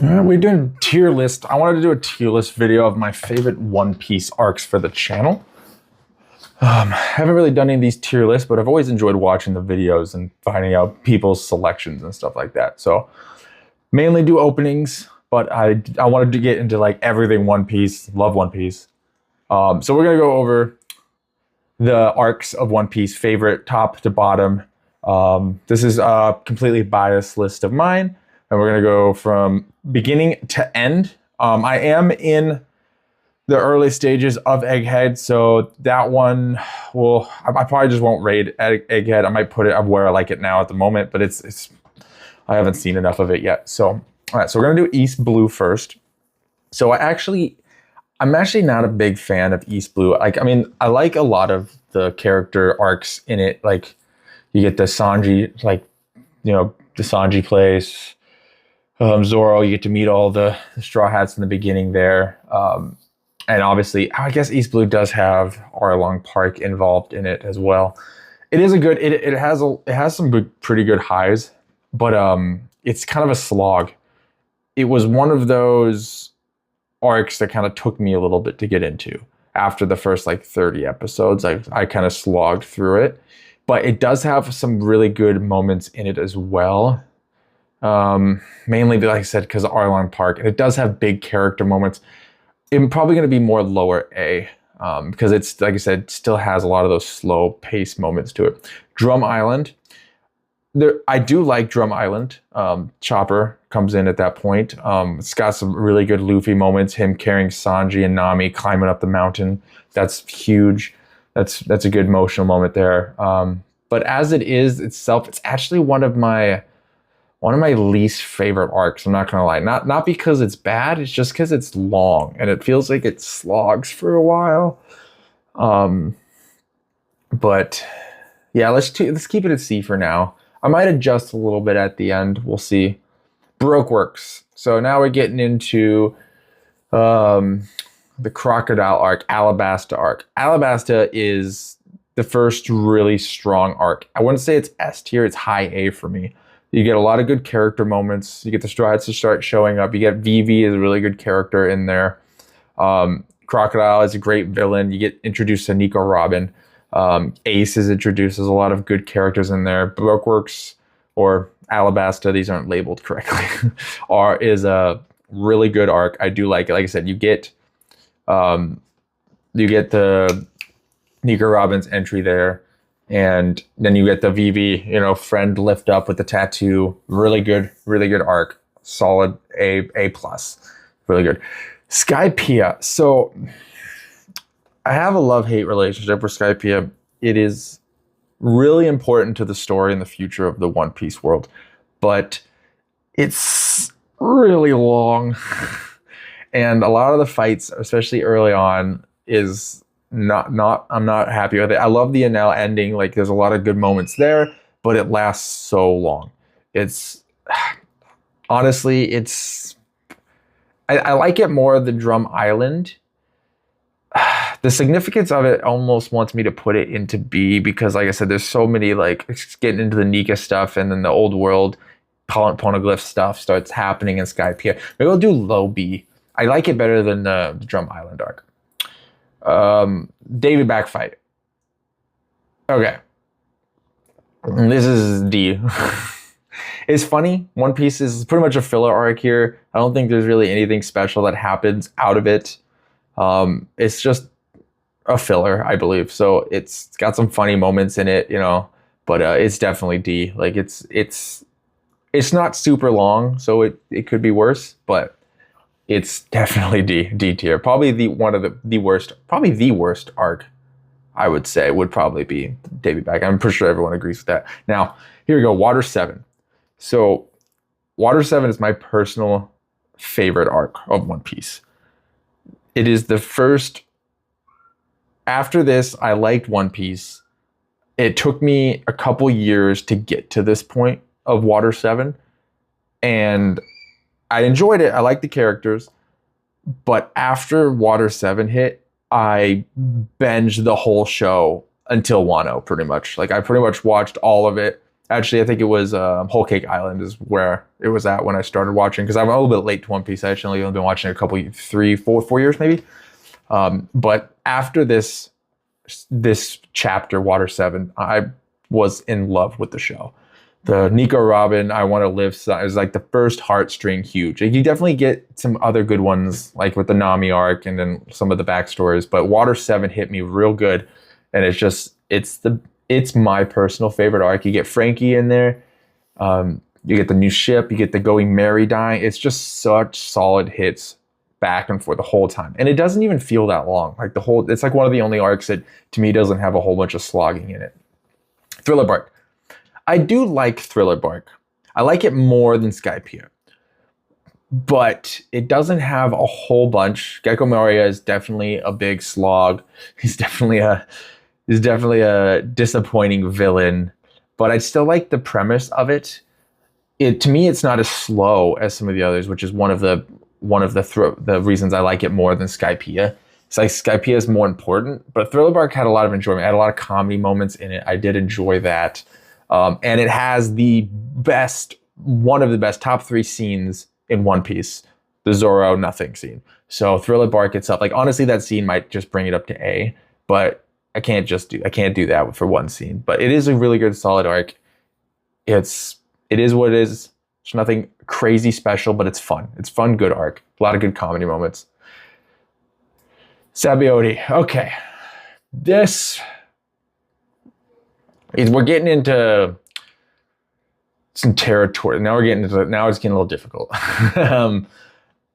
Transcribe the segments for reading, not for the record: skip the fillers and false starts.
We're doing tier list. I wanted to do a tier list video of my favorite One Piece arcs for the channel. I haven't really done any of these tier lists, but I've always enjoyed watching the videos and finding out people's selections and stuff like that. So mainly do openings, but I wanted to get into like everything One Piece. Love One Piece. So we're gonna go over the arcs of One Piece, favorite top to bottom. This is a completely biased list of mine, and we're gonna go from beginning to end. I am in the early stages of Egghead, so that one, well, I probably just won't rate Egghead. I might put it where I like it now at the moment, but it's I haven't seen enough of it yet. So, all right, so we're gonna do East Blue first. So I'm actually not a big fan of East Blue. Like, I mean, I like a lot of the character arcs in it. Like, you get the Sanji, like, the Sanji place, Zoro. You get to meet all the Straw Hats in the beginning there. And obviously, I guess East Blue does have Arlong Park involved in it as well. It is a good. It has some pretty good highs, but it's kind of a slog. It was one of those arcs that kind of took me a little bit to get into. After the first like 30 episodes, I kind of slogged through it, but it does have some really good moments in it as well. Mainly, like I said, because of Arlong Park, and it does have big character moments. It's probably going to be more lower A, because it's, like I said, still has a lot of those slow pace moments to it. Drum Island. I do like Drum Island. Chopper comes in at that point. It's got some really good Luffy moments. Him carrying Sanji and Nami climbing up the mountain. That's huge. That's a good emotional moment there. But as it is itself, it's actually one of my least favorite arcs. I'm not gonna lie. Not because it's bad. It's just because it's long and it feels like it slogs for a while. But yeah, let's keep it at C for now. I might adjust a little bit at the end. We'll see. Baroque Works. So now we're getting into the Crocodile arc, Alabasta arc. Alabasta is the first really strong arc. I wouldn't say it's S tier. It's high A for me. You get a lot of good character moments. You get the Straw Hats to start showing up. You get Vivi as a really good character in there. Crocodile is a great villain. You get introduced to Nico Robin. Ace is introduced. There's a lot of good characters in there. Baroque Works or Alabasta, these aren't labeled correctly, is a really good arc. I do like it. Like I said, you get the Nico Robin's entry there, and then you get the Vivi, friend lift up with the tattoo. Really good arc. Solid A plus. Really good. Skypiea. So I have a love-hate relationship with Skypiea. It is really important to the story and the future of the One Piece world, but it's really long. And a lot of the fights, especially early on, is I'm not happy with it. I love the Enel ending. Like, there's a lot of good moments there, but it lasts so long. Honestly, I like it more the Drum Island. The significance of it almost wants me to put it into B, because, like I said, there's so many, like, getting into the Nika stuff, and then the old world poneglyph stuff starts happening in Skypiea. Maybe I'll do low B. I like it better than the Drum Island arc. Davy back fight. Okay. This is D. It's funny. One Piece is pretty much a filler arc here. I don't think there's really anything special that happens out of it. It's just a filler, I believe. So it's got some funny moments in it, but it's definitely D. Like, it's not super long, so it could be worse, but it's definitely D tier. Probably the worst arc, I would say, would probably be Davy Back. I'm pretty sure everyone agrees with that. Now, here we go, Water 7. So Water 7 is my personal favorite arc of One Piece. It is the first. After this, I liked One Piece. It took me a couple years to get to this point of Water 7, and I enjoyed it. I liked the characters, but after Water 7 hit, I binged the whole show until Wano, pretty much. Like, I pretty much watched all of it Actually, I think it was Whole Cake Island is where it was at when I started watching, because I'm a little bit late to One Piece. I actually only been watching a couple, 3, 4 years maybe. But after this chapter, Water 7, I was in love with the show. The Nico Robin, I Want to Live is like the first heartstring huge. Like, you definitely get some other good ones, like with the Nami arc and then some of the backstories. But Water 7 hit me real good, and it's my personal favorite arc. You get Frankie in there, you get the new ship, you get the Going Merry dying. It's just such solid hits back and forth the whole time, and it doesn't even feel that long. Like it's like one of the only arcs that to me doesn't have a whole bunch of slogging in it. Thriller Bark. I do like Thriller Bark. I like it more than Skypiea, but it doesn't have a whole bunch. Gecko Moria is definitely a big slog. He's definitely a disappointing villain, but I still like the premise of it. To me, it's not as slow as some of the others, which is one of the reasons I like it more than Skypiea. It's like Skypiea is more important, but Thriller Bark had a lot of enjoyment. It had a lot of comedy moments in it. I did enjoy that. And it has one of the best top 3 scenes in One Piece, the Zoro nothing scene. So Thriller Bark itself, like honestly, that scene might just bring it up to A, but I can't do that for one scene. But it is a really good, solid arc. It is what it is. It's nothing crazy special, but it's fun. It's fun, good arc. A lot of good comedy moments. Sabaody. Okay. We're getting into some territory. Now it's getting a little difficult.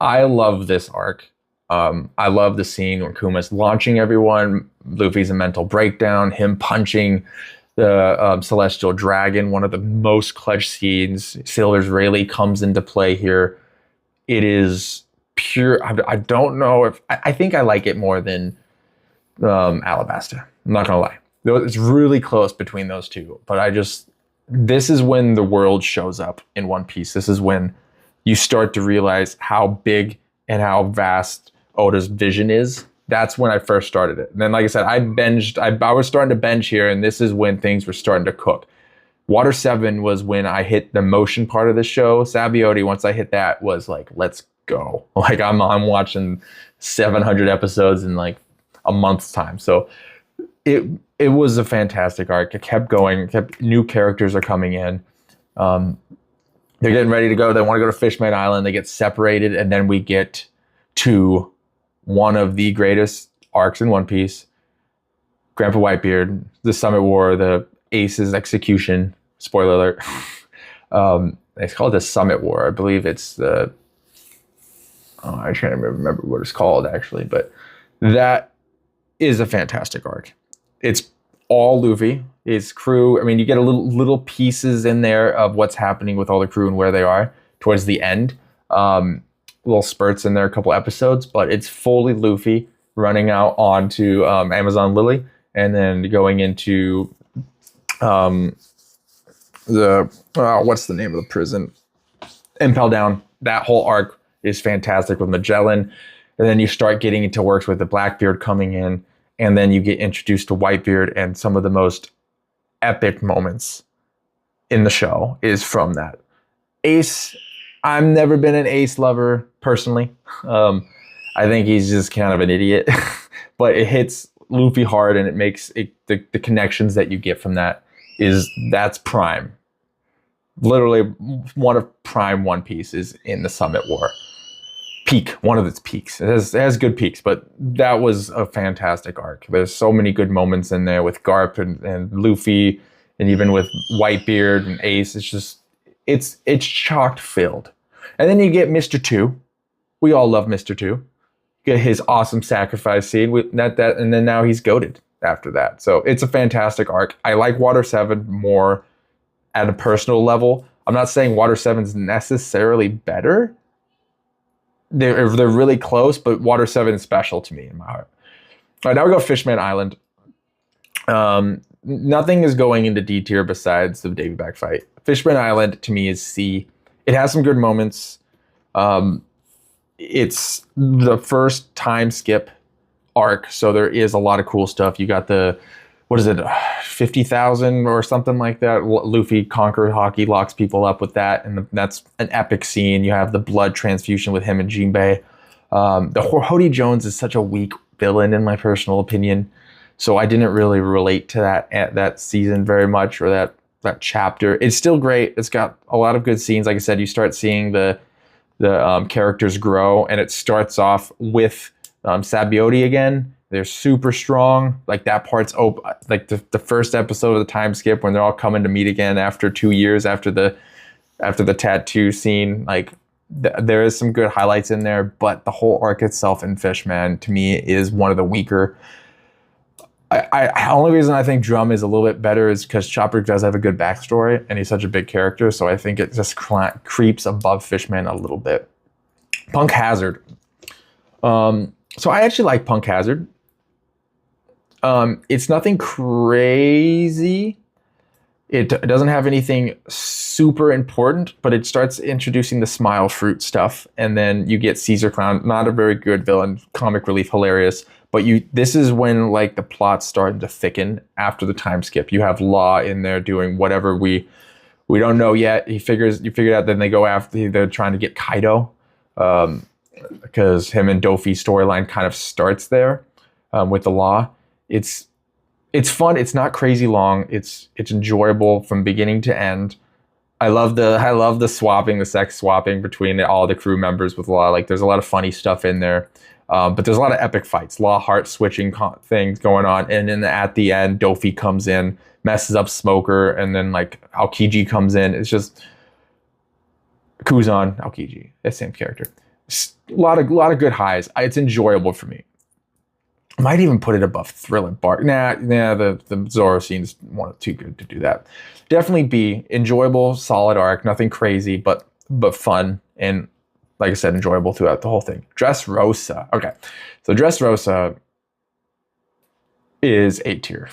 I love this arc. I love the scene where Kuma's launching everyone. Luffy's a mental breakdown. Him punching the Celestial Dragon, one of the most clutch scenes. Sailor's Rayleigh comes into play here. It is pure. I don't know if I think I like it more than Alabasta. I'm not gonna lie. It's really close between those two, but this is when the world shows up in One Piece. This is when you start to realize how big and how vast Oda's vision is. That's when I first started it. And then, like I said, I was starting to bench here, and this is when things were starting to cook. Water 7 was when I hit the motion part of the show. Sabaody, once I hit that, was like, let's go. Like I'm watching 700 episodes in like a month's time. So it was a fantastic arc. It kept going. New characters are coming in. They're getting ready to go. They want to go to Fishman Island. They get separated, and then we get to one of the greatest arcs in One Piece. Grandpa Whitebeard, the Summit War, the Ace's execution. Spoiler alert. It's called the Summit War. I believe it's the... Oh, I can't remember what it's called, actually. But that is a fantastic arc. It's all Luffy, his crew. I mean, you get a little pieces in there of what's happening with all the crew and where they are towards the end. Little spurts in there, a couple episodes, but it's fully Luffy running out onto Amazon Lily and then going into what's the name of the prison? Impel Down. That whole arc is fantastic with Magellan. And then you start getting into works with the Blackbeard coming in, and then you get introduced to Whitebeard, and some of the most epic moments in the show is from that. Ace, I've never been an Ace lover personally. I think he's just kind of an idiot, but it hits Luffy hard, and it makes it, the connections that you get from that's prime. Literally one of prime One Piece is in the Summit War. One of its peaks. It has good peaks, but that was a fantastic arc. There's so many good moments in there with Garp and Luffy, and even with Whitebeard and Ace. It's chock filled. And then you get Mr. 2. We all love Mr. 2. Get his awesome sacrifice scene. And then now he's goated after that. So it's a fantastic arc. I like Water 7 more at a personal level. I'm not saying Water 7 is necessarily better. They're really close, but Water 7 is special to me in my heart. All right, now we go Fishman Island. Nothing is going into D tier besides the Davy Back fight. Fishman Island to me is C. It has some good moments. It's the first time skip arc, so there is a lot of cool stuff. You got the what is it, 50,000 or something like that. Luffy conquered hockey, locks people up with that, and that's an epic scene. You have the blood transfusion with him and Jinbei. The Hody Jones is such a weak villain in my personal opinion, so I didn't really relate to that season very much, or that chapter. It's still great. It's got a lot of good scenes. Like I said, you start seeing the characters grow, and it starts off with Sabaody again. They're super strong. Like that part's open. Like the first episode of the time skip when they're all coming to meet again after 2 years after the tattoo scene. Like there is some good highlights in there, but the whole arc itself in Fishman to me is one of the weaker. The only reason I think Drum is a little bit better is because Chopper does have a good backstory and he's such a big character. So I think it just creeps above Fishman a little bit. Punk Hazard. So I actually like Punk Hazard. It's nothing crazy. It doesn't have anything super important, but it starts introducing the smile fruit stuff, and then you get Caesar Clown, not a very good villain, comic relief, hilarious. But this is when like the plot's starting to thicken after the time skip. You have Law in there doing whatever we don't know yet. You figured out. Then they go after. They're trying to get Kaido, because him and Dofi's storyline kind of starts there with the Law. It's fun. It's not crazy long. It's enjoyable from beginning to end. I love the swapping, the sex swapping between all the crew members with Law. Like there's a lot of funny stuff in there, but there's a lot of epic fights. Law heart switching things going on, and then at the end, Dofi comes in, messes up Smoker, and then like Aokiji comes in. It's just Kuzan, Aokiji, the same character. A lot of good highs. It's enjoyable for me. I might even put it above Thriller Bark. Nah, the Zoro scene's too good to do that. Definitely B, enjoyable, solid arc, nothing crazy, but fun, and like I said, enjoyable throughout the whole thing. Dressrosa. Okay, so Dressrosa is A tier.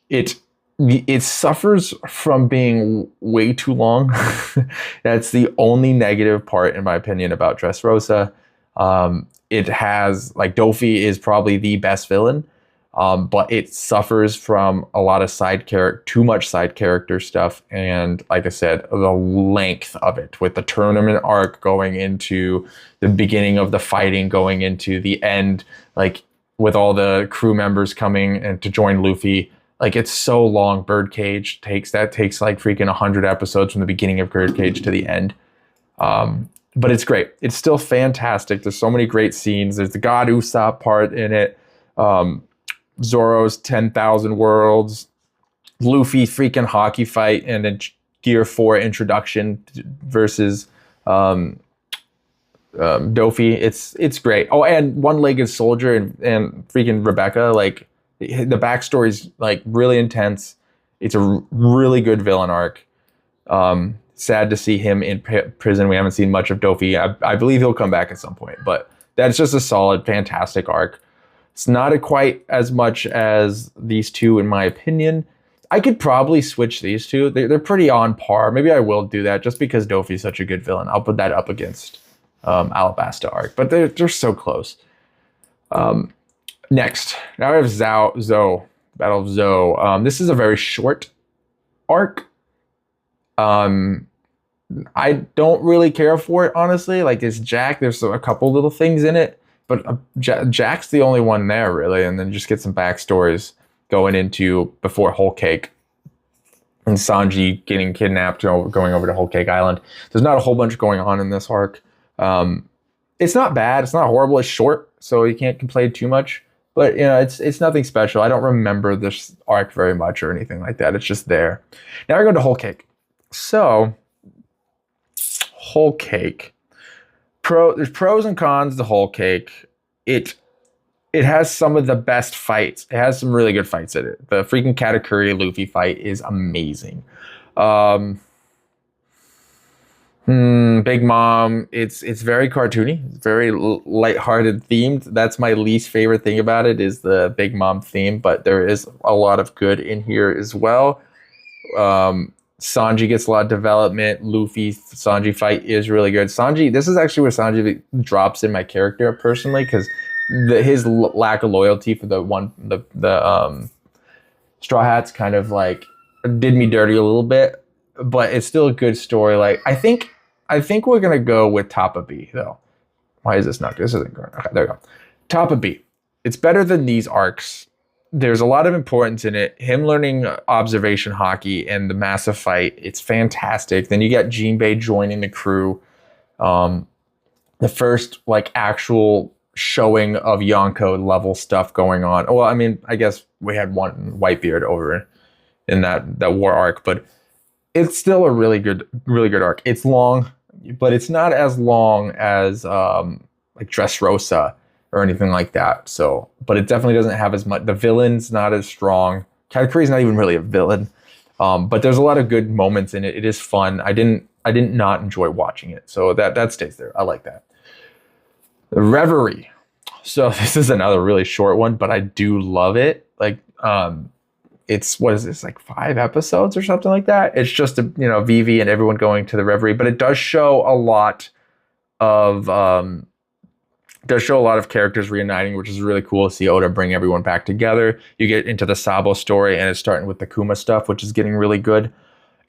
It suffers from being way too long. That's the only negative part, in my opinion, about Dressrosa. It has, like, Dofi is probably the best villain, but it suffers from a lot of too much side character stuff, and like I said, the length of it, with the tournament arc going into the beginning of the fighting, going into the end, like with all the crew members coming and to join Luffy. Like, it's so long. Birdcage takes like freaking 100 episodes from the beginning of Birdcage to the end. But it's great. It's still fantastic. There's so many great scenes. There's the God Usopp part in it. Zoro's 10,000 Worlds. Luffy freaking hockey fight, and then Gear 4 introduction versus Dofi. It's great. Oh, and One-Legged Soldier and freaking Rebecca. Like, the backstory's like really intense. It's a really good villain arc. Sad to see him in prison. We haven't seen much of Dofi. I believe he'll come back at some point, but that's just a solid, fantastic arc. It's not quite as much as these two, in my opinion. I could probably switch these two. They're pretty on par. Maybe I will do that just because Dofi's such a good villain. I'll put that up against Alabasta arc, but they're so close. Next, now we have Zou, Battle of Zou. This is a very short arc. I don't really care for it, honestly. Like, it's Jack. There's a couple little things in it, but Jack's the only one there, really. And then just get some backstories going into before Whole Cake and Sanji getting kidnapped, going over to Whole Cake Island. There's not a whole bunch going on in this arc. It's not bad. It's not horrible. It's short, so you can't complain too much. But, it's nothing special. I don't remember this arc very much or anything like that. It's just there. Now we're going to Whole Cake. So, Whole Cake. There's pros and cons to Whole Cake. It has some of the best fights. It has some really good fights in it. The freaking Katakuri Luffy fight is amazing. Big Mom, it's very cartoony. It's very lighthearted themed. That's my least favorite thing about it, is the Big Mom theme, but there is a lot of good in here as well. Sanji gets a lot of development. Sanji fight is really good. This is actually where Sanji drops in my character personally, because his lack of loyalty for the Straw Hat's kind of like did me dirty a little bit, but it's still a good story. Like I think we're gonna go with top of B though. Why is this not? This isn't going. Okay, there we go. Top of B. It's better than these arcs. There's a lot of importance in it. Him learning observation hockey and the massive fight. It's fantastic. Then you get Jinbei joining the crew. The first like actual showing of Yonko level stuff going on. Well, I mean, I guess we had one Whitebeard over in that war arc, but it's still a really good arc. It's long, but it's not as long as like Dressrosa or anything like that. So, but it definitely doesn't have as much. The villain's not as strong. Katakuri's not even really a villain, but there's a lot of good moments in it. It is fun. I didn't not enjoy watching it, so that stays there. I like that. The Reverie. So this is another really short one, but I do love it. Like, it's, what is this, like 5 episodes or something like that? It's just, Vivi and everyone going to the Reverie, but it does show a lot of, characters reuniting, which is really cool to see Oda bring everyone back together. You get into the Sabo story, and it's starting with the Kuma stuff, which is getting really good.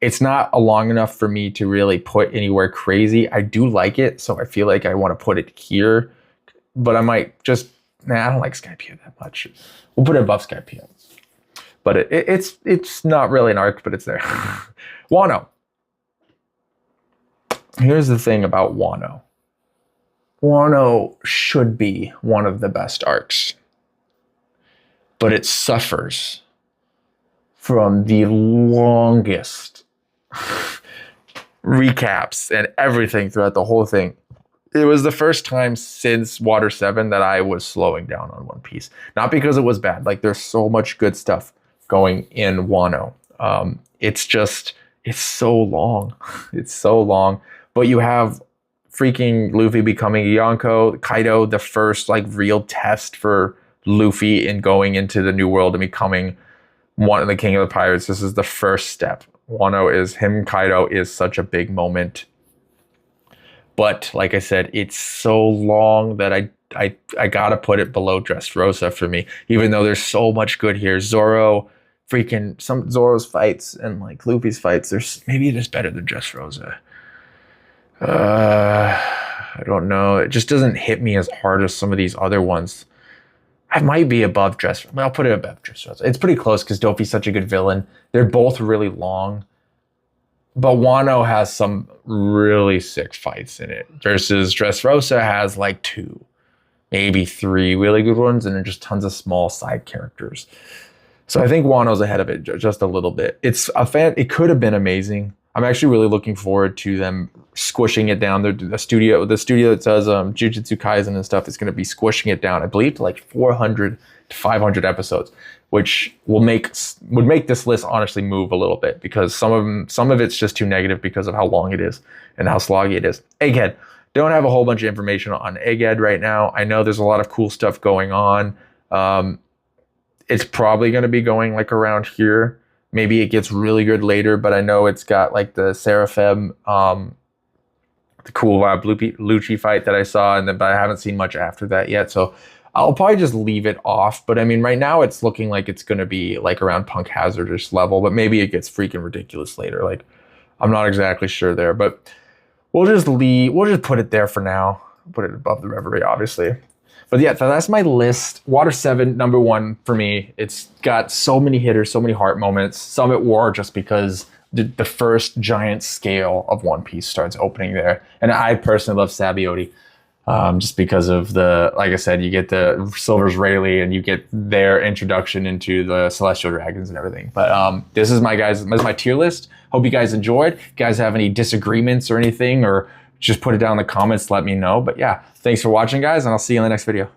It's not long enough for me to really put anywhere crazy. I do like it, so I feel like I want to put it here, but I might just, I don't like Skypiea that much. We'll put it above Skypiea. But it's not really an arc, but it's there. Wano. Here's the thing about Wano. Wano should be one of the best arcs, but it suffers from the longest recaps and everything throughout the whole thing. It was the first time since Water 7 that I was slowing down on One Piece. Not because it was bad. Like, there's so much good stuff going in Wano. It's so long. It's so long. But you have freaking Luffy becoming Yonko, Kaido, the first like real test for Luffy in going into the New World and becoming one of the King of the Pirates. This is the first step. Wano is him. Kaido is such a big moment. But like I said, it's so long that I gotta put it below Dressrosa for me, even though there's so much good here. Zoro's fights and like Luffy's fights, maybe it is better than Dressrosa. I don't know. It just doesn't hit me as hard as some of these other ones. I might be above Dressrosa. I'll put it above Dressrosa. It's pretty close because Dopi's such a good villain. They're both really long. But Wano has some really sick fights in it versus Dressrosa has like 2, maybe 3 really good ones, and then just tons of small side characters. So I think Wano's ahead of it just a little bit. It could have been amazing. I'm actually really looking forward to them squishing it down. The studio that does Jujutsu Kaisen and stuff is going to be squishing it down, I believe, to like 400 to 500 episodes, which would make this list honestly move a little bit, because some of it's just too negative because of how long it is and how sloggy it is. Egghead. Don't have a whole bunch of information on Egghead right now. I know there's a lot of cool stuff going on. It's probably going to be going like around here. Maybe it gets really good later, but I know it's got like the Seraphim, the cool Lucci fight that I saw, but I haven't seen much after that yet. So I'll probably just leave it off. But I mean, right now it's looking like it's going to be like around Punk Hazardous level, but maybe it gets freaking ridiculous later. Like, I'm not exactly sure there, but we'll just put it there for now. Put it above the Reverie, obviously. But yeah, so that's my list. Water 7, number 1 for me. It's got so many hitters, so many heart moments. Some at war just because the first giant scale of One Piece starts opening there. And I personally love Sabaody, just because of like I said, you get the Silver's Rayleigh and you get their introduction into the Celestial Dragons and everything. But this is my tier list. Hope you guys enjoyed. If you guys have any disagreements or anything, or just put it down in the comments, let me know. But yeah, thanks for watching, guys, and I'll see you in the next video.